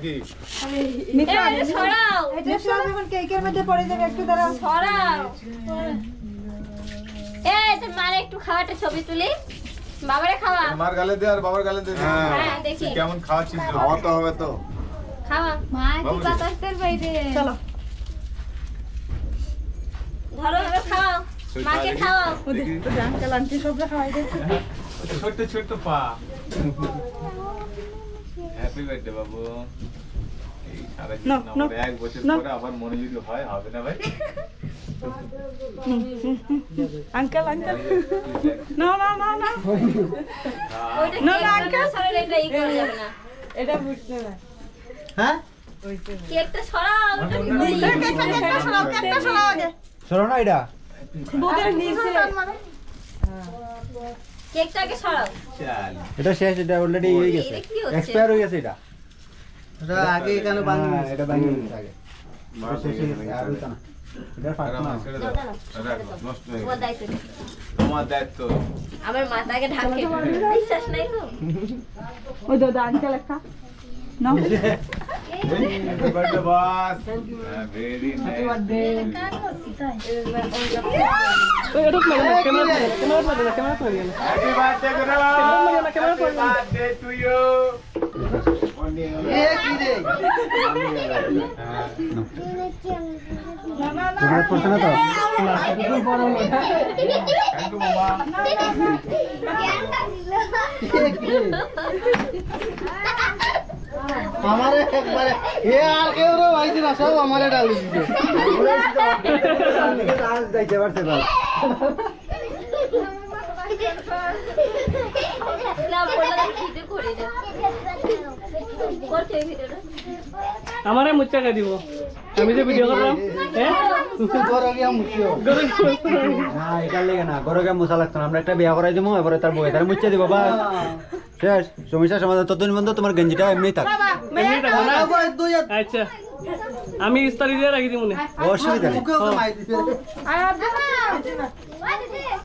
নাকি? সরাও এটা সব এখন কেকের মধ্যে পড়ে যাবে, একটু দাঁড়াও। সরাও তুমি মারে একটু খাওয়াটা ছবি তুলি বাবারে খাওয়া মার গালে দে আর বাবার গালে দে। হ্যাঁ দেখি তুই কেমন খাওয়াচ্ছিস? খাওয়া তো হবে তো। খাওয়া মা কি বাতাসের বাইরে। চলো ধরো এবার খাওয়াও মাকে খাওয়াও ওদের আঙ্কেল আন্টি সবরা খাওয়াই দে। ছোট্ট ছোট্ট পা। হ্যাপি বার্থডে বাবু। এই সারা জীবন আমার 1 বছর পরে আবার মনে যদি হয় হবে না ভাই? আঙ্কেল আঙ্কেল না না না না ওইটা না, কেক আঙ্কেল। সরালে এটা ই করা যাবে না এটা বুঝতে না। হ্যাঁ কেকটা সরাও ওটা কি করি? কেকটা সরাও আগে। শোনো না এটা। বোদের নিচে কেকটাকে সরাও চল। এটা শেষ, এটা অলরেডি হয়ে গেছে, এটা কি হচ্ছে? এক্সপায়ার হয়ে গেছে এটা। এটা আগে এখানে বাঙালি হ্যাঁ, এটা বাঙালি গেছে আগে। মার শেষ হয়ে গেছে, আর হইতো না। এটা আর ফাটতো না। আমার ছেড়ে দাও। রাখো, নষ্ট হয়ে তোমার গেছে। দায়িত্ব তোমার দায়িত্ব। আমার মাথাকে ঢাকে বিশ্বাস নাই তো ওই দাদা আঙ্কেল একটা নাও। Happy birthday boss. Very nice. ওই এটা ক্যামেরা ক্যামেরা ক্যামেরা ক্যামেরা করে গেল। হ্যাপি বার্থডে গুরু। Happy birthday to you. এ কি রে? তোমার পড়ছে না তো? থ্যাংক ইউ মামা। আমারে একবারে এ আর কেউ রে ভাইছি না, সব আমারে ডালি দিছে। আজ যাইতে পারছে না। না বললা ভিডিও করে দে করতে ভিডিওটা আমারে মুচ্চাকে দিব আমি যে ভিডিও করলাম ঘরে গিয়া মুছিও। না, এটার লেগে না, গরুকে মশা লাগতো না। আমরা একটা বিয়া করাই দিব, এবারে তার বই তার মুচ্ছে দিব, বাস শেষ। সমস্যার সমাধান। ততদিন পর্যন্ত তোমার গেঞ্জিটা এমনি থাক, এমনি থাকো না? আবার দুই আচ্ছা আমি ইস্তারি দিয়ে রাখি দিব না অসুবিধা নেই। মুখেও মাই দিছে। আর